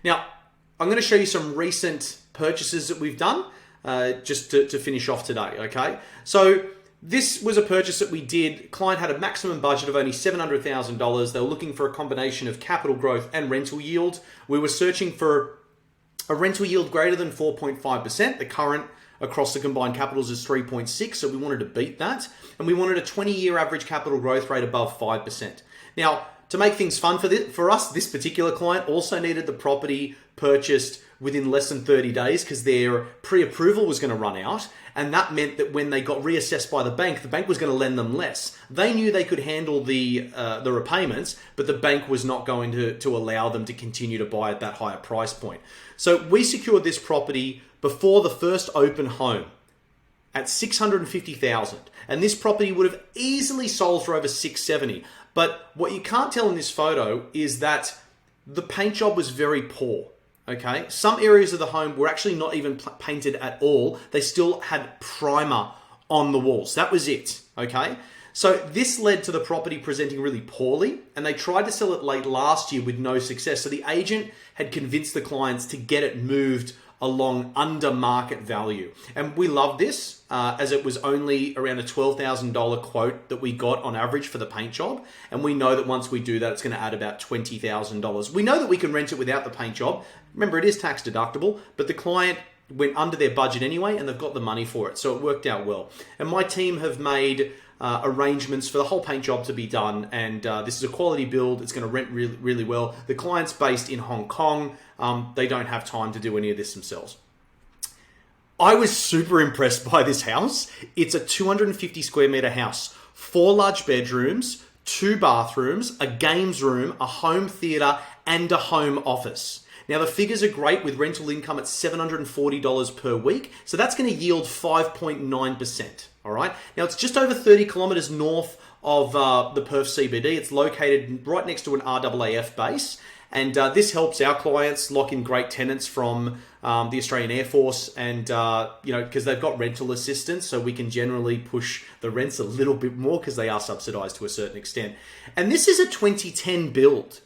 Now, I'm going to show you some recent purchases that we've done just to finish off today, okay? So this was a purchase that we did. Client had a maximum budget of only $700,000. They were looking for a combination of capital growth and rental yield. We were searching for a rental yield greater than 4.5%. The current across the combined capitals is 3.6, so we wanted to beat that. And we wanted a 20-year average capital growth rate above 5%. Now, to make things fun for us, this particular client also needed the property purchased within less than 30 days because their pre-approval was going to run out. And that meant that when they got reassessed by the bank was going to lend them less. They knew they could handle the repayments, but the bank was not going to allow them to continue to buy at that higher price point. So we secured this property before the first open home at $650,000. And this property would have easily sold for over $670,000. But what you can't tell in this photo is that the paint job was very poor. Okay, some areas of the home were actually not even painted at all. They still had primer on the walls. That was it. Okay, so this led to the property presenting really poorly, and they tried to sell it late last year with no success. So the agent had convinced the clients to get it moved along under market value. And we love this as it was only around a $12,000 quote that we got on average for the paint job. And we know that once we do that, it's going to add about $20,000. We know that we can rent it without the paint job. Remember, it is tax deductible, but the client went under their budget anyway, and they've got the money for it. So it worked out well. And my team have made arrangements for the whole paint job to be done, and this is a quality build. It's going to rent really, really well. The client's based in Hong Kong. They don't have time to do any of this themselves. I was super impressed by this house. It's a 250 square meter house, 4 large bedrooms, 2 bathrooms, a games room, a home theater, and a home office. Now, the figures are great with rental income at $740 per week. So that's going to yield 5.9%. All right. Now, it's just over 30 kilometers north of the Perth CBD. It's located right next to an RAAF base. And this helps our clients lock in great tenants from the Australian Air Force, and because they've got rental assistance, so we can generally push the rents a little bit more because they are subsidised to a certain extent. And this is a 2010 build.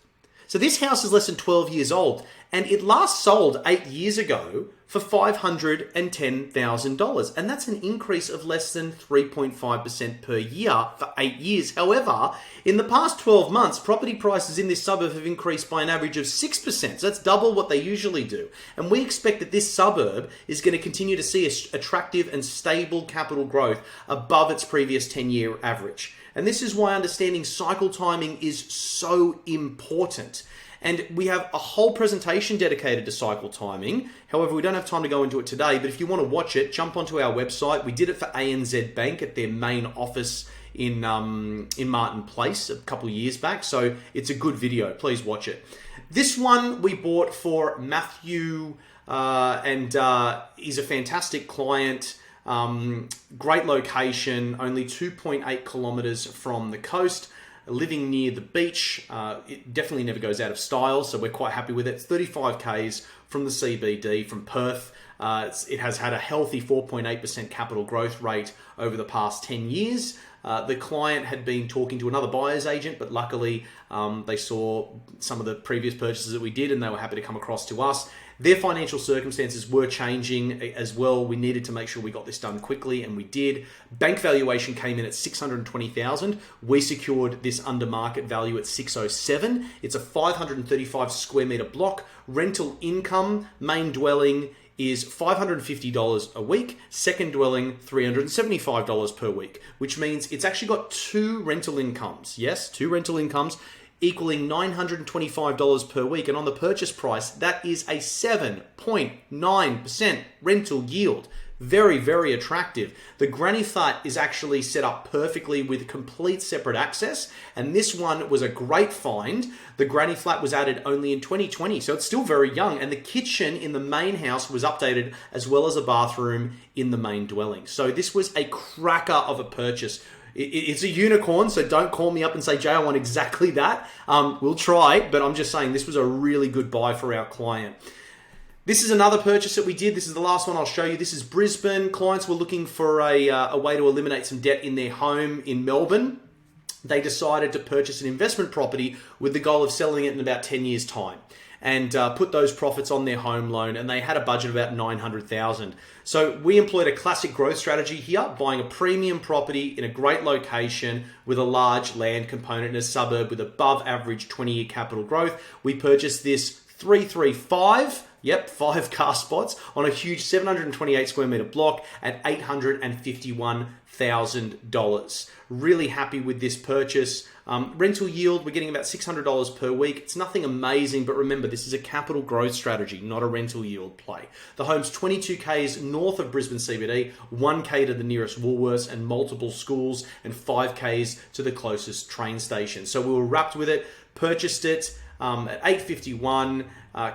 So this house is less than 12 years old, and it last sold 8 years ago for $510,000. And that's an increase of less than 3.5% per year for 8 years. However, in the past 12 months, property prices in this suburb have increased by an average of 6%. So that's double what they usually do. And we expect that this suburb is going to continue to see attractive and stable capital growth above its previous 10-year average. And this is why understanding cycle timing is so important. And we have a whole presentation dedicated to cycle timing. However, we don't have time to go into it today, but if you want to watch it, jump onto our website. We did it for ANZ Bank at their main office in Martin Place a couple of years back. So it's a good video. Please watch it. This one we bought for Matthew, and he's a fantastic client. Great location, only 2.8 kilometers from the coast, living near the beach. It definitely never goes out of style, so we're quite happy with it. It's 35 Ks from the CBD, from Perth. It has had a healthy 4.8% capital growth rate over the past 10 years. The client had been talking to another buyer's agent, but luckily they saw some of the previous purchases that we did and they were happy to come across to us. Their financial circumstances were changing as well. We needed to make sure we got this done quickly, and we did. Bank valuation came in at $620,000. We secured this under market value at $607,000. It's a 535 square meter block. Rental income, main dwelling is $550 a week, second dwelling $375 per week, which means it's actually got 2 rental incomes. Yes, 2 rental incomes equaling $925 per week. And on the purchase price, that is a 7.9% rental yield. Very, very attractive. The granny flat is actually set up perfectly with complete separate access, and this one was a great find. The granny flat was added only in 2020, so it's still very young, and the kitchen in the main house was updated as well as a bathroom in the main dwelling. So this was a cracker of a purchase. It's a unicorn, so don't call me up and say, Jay, I want exactly that. We'll try, but I'm just saying this was a really good buy for our client. This is another purchase that we did. This is the last one I'll show you. This is Brisbane. Clients were looking for a way to eliminate some debt in their home in Melbourne. They decided to purchase an investment property with the goal of selling it in about 10 years' time. and put those profits on their home loan, and they had a budget of about $900,000. So we employed a classic growth strategy here, buying a premium property in a great location with a large land component in a suburb with above average 20-year capital growth. We purchased this 335, 5 car spots on a huge 728 square meter block at $851,000. Really happy with this purchase. Rental yield, we're getting about $600 per week. It's nothing amazing, but remember, this is a capital growth strategy, not a rental yield play. The home's 22 Ks north of Brisbane CBD, 1 K to the nearest Woolworths and multiple schools, and 5 Ks to the closest train station. So we were wrapped with it, purchased it at $851.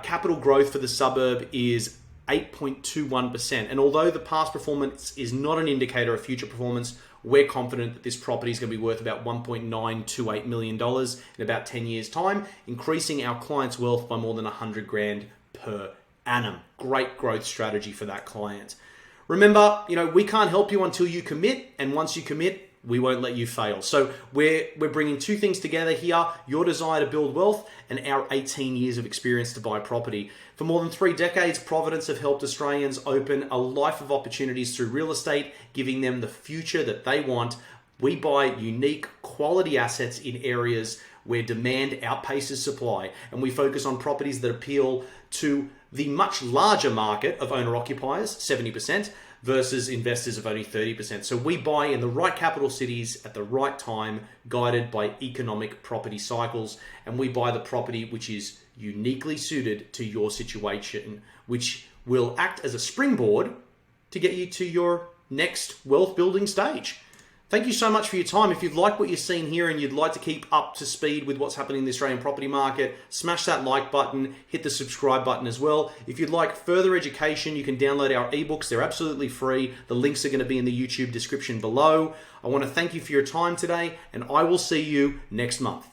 Capital growth for the suburb is 8.21%. And although the past performance is not an indicator of future performance, we're confident that this property is going to be worth about $1.928 million in about 10 years' time, increasing our client's wealth by more than 100 grand per annum. Great growth strategy for that client. Remember, we can't help you until you commit, and once you commit, we won't let you fail. So we're bringing two things together here: your desire to build wealth and our 18 years of experience to buy property. For more than 3 decades, Providence have helped Australians open a life of opportunities through real estate, giving them the future that they want. We buy unique, quality assets in areas where demand outpaces supply, and we focus on properties that appeal to the much larger market of owner-occupiers, 70%, versus investors of only 30%. So we buy in the right capital cities at the right time, guided by economic property cycles, and we buy the property which is uniquely suited to your situation, which will act as a springboard to get you to your next wealth building stage. Thank you so much for your time. If you've liked what you've seen here and you'd like to keep up to speed with what's happening in the Australian property market, smash that like button, hit the subscribe button as well. If you'd like further education, you can download our ebooks. They're absolutely free. The links are going to be in the YouTube description below. I want to thank you for your time today, and I will see you next month.